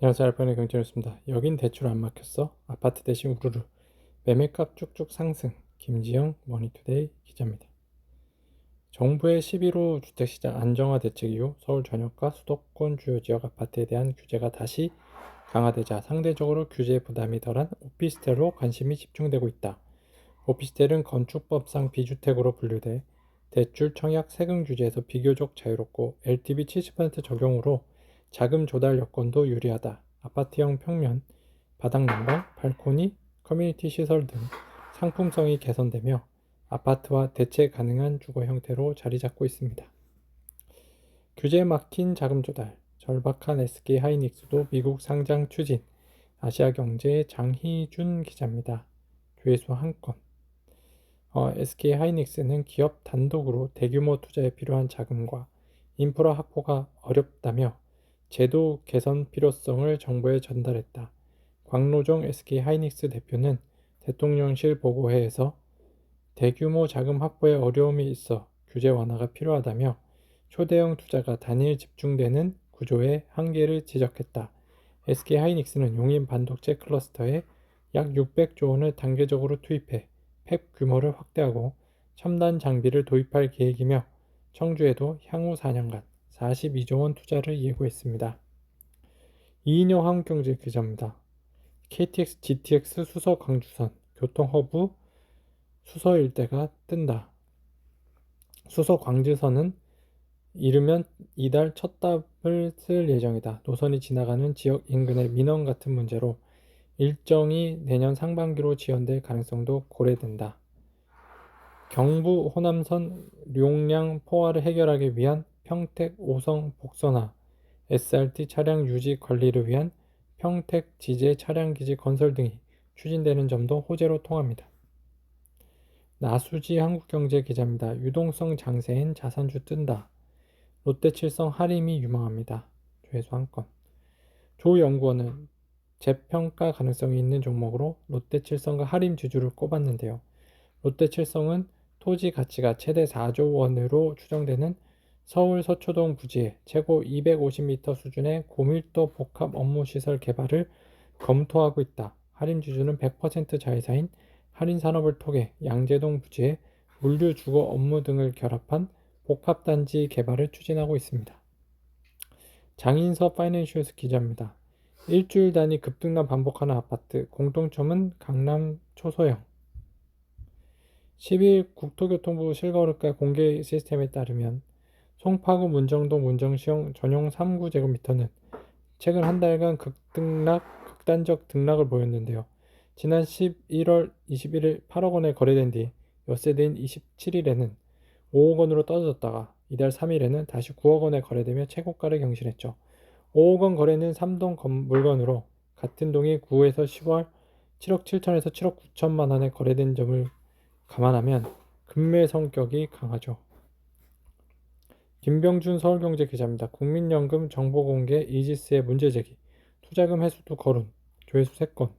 안녕하세요. 알파의 경제였습니다. 여긴 대출 안 막혔어. 아파트 대신 우르르. 매매값 쭉쭉 상승. 김지영 머니투데이 기자입니다. 정부의 11호 주택시장 안정화 대책 이후 서울 전역과 수도권 주요 지역 아파트에 대한 규제가 다시 강화되자 상대적으로 규제 부담이 덜한 오피스텔로 관심이 집중되고 있다. 오피스텔은 건축법상 비주택으로 분류돼 대출 청약 세금 규제에서 비교적 자유롭고 LTV 70% 적용으로 자금 조달 여건도 유리하다. 아파트형 평면, 바닥 난방, 발코니, 커뮤니티 시설 등 상품성이 개선되며 아파트와 대체 가능한 주거 형태로 자리 잡고 있습니다. 규제에 막힌 자금 조달, 절박한 SK 하이닉스도 미국 상장 추진. 아시아경제 장희준 기자입니다. 조회수 한 건. SK 하이닉스는 기업 단독으로 대규모 투자에 필요한 자금과 인프라 확보가 어렵다며 제도 개선 필요성을 정부에 전달했다. 광노정 SK 하이닉스 대표는 대통령실 보고회에서 대규모 자금 확보에 어려움이 있어 규제 완화가 필요하다며 초대형 투자가 단일 집중되는 구조의 한계를 지적했다. SK 하이닉스는 용인 반도체 클러스터에 약 600조 원을 단계적으로 투입해 팹 규모를 확대하고 첨단 장비를 도입할 계획이며 청주에도 향후 4년간 42조 원 투자를 예고했습니다. 이인영 한국경제 기자입니다. KTX, GTX 수서 광주선 교통허브 수서 일대가 뜬다. 수서 광주선은 이르면 이달 첫 답을 쓸 예정이다. 노선이 지나가는 지역 인근의 민원 같은 문제로 일정이 내년 상반기로 지연될 가능성도 고려된다. 경부 호남선 용량 포화를 해결하기 위한 평택 오성 복선화, SRT 차량 유지 관리를 위한 평택 지제 차량기지 건설 등이 추진되는 점도 호재로 통합니다. 나수지 한국경제 기자입니다. 유동성 장세인 자산주 뜬다. 롯데칠성 하림이 유망합니다. 조회수 한 건. 조 연구원은 재평가 가능성이 있는 종목으로 롯데칠성과 하림 주주를 꼽았는데요. 롯데칠성은 토지 가치가 최대 4조 원으로 추정되는 서울 서초동 부지에 최고 250m 수준의 고밀도 복합 업무시설 개발을 검토하고 있다. 하림 주주는 100% 자회사인 한인산업을 통해 양재동 부지에 물류 주거 업무 등을 결합한 복합단지 개발을 추진하고 있습니다. 장인서 파이낸셜스 기자입니다. 일주일 단위 급등락 반복하는 아파트, 공통점은 강남 초소형. 10일 국토교통부 실거래가 공개 시스템에 따르면 송파구 문정동 문정시형 전용 3구제곱미터는 최근 한 달간 극단적 등락을 보였는데요. 지난 11월 21일 8억 원에 거래된 뒤 엿새 뒤인 27일에는 5억 원으로 떨어졌다가 이달 3일에는 다시 9억 원에 거래되며 최고가를 경신했죠. 5억 원 거래는 3동 물건으로 같은 동이 9에서 10월 7억 7천에서 7억 9천만 원에 거래된 점을 감안하면 급매 성격이 강하죠. 김병준 서울경제 기자입니다. 국민연금 정보공개 이지스의 문제제기, 투자금 회수도 거론, 조회수 3건.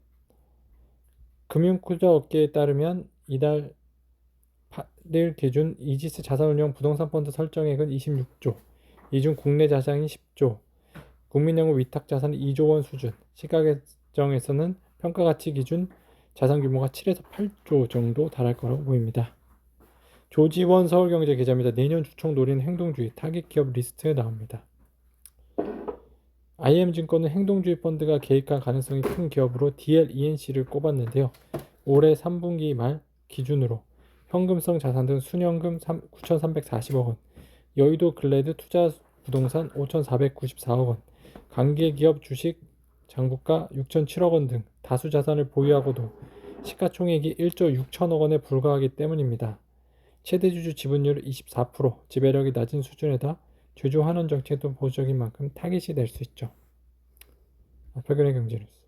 금융투자업계에 따르면 이달 8일 기준 이지스 자산운용 부동산펀드 설정액은 26조, 이 중 국내 자산이 10조, 국민연금 위탁자산 2조 원 수준, 시가계정에서는 평가가치 기준 자산 규모가 7에서 8조 정도 달할 거라고 보입니다. 조지원 서울경제 기자입니다. 내년 주총 노린 행동주의 타깃 기업 리스트 나옵니다. IM증권은 행동주의 펀드가 개입할 가능성이 큰 기업으로 DLENC를 꼽았는데요. 올해 3분기 말 기준으로 현금성 자산 등 순현금 9,340억 원, 여의도 글래드 투자 부동산 5,494억 원, 관계기업 주식 장부가 6,007억 원 등 다수 자산을 보유하고도 시가총액이 1조 6천억 원에 불과하기 때문입니다. 최대주주 지분율 24%, 지배력이 낮은 수준에다 주주 환원 정책도 보수적인 만큼 타깃이 될 수 있죠. 최근의 경제 뉴스.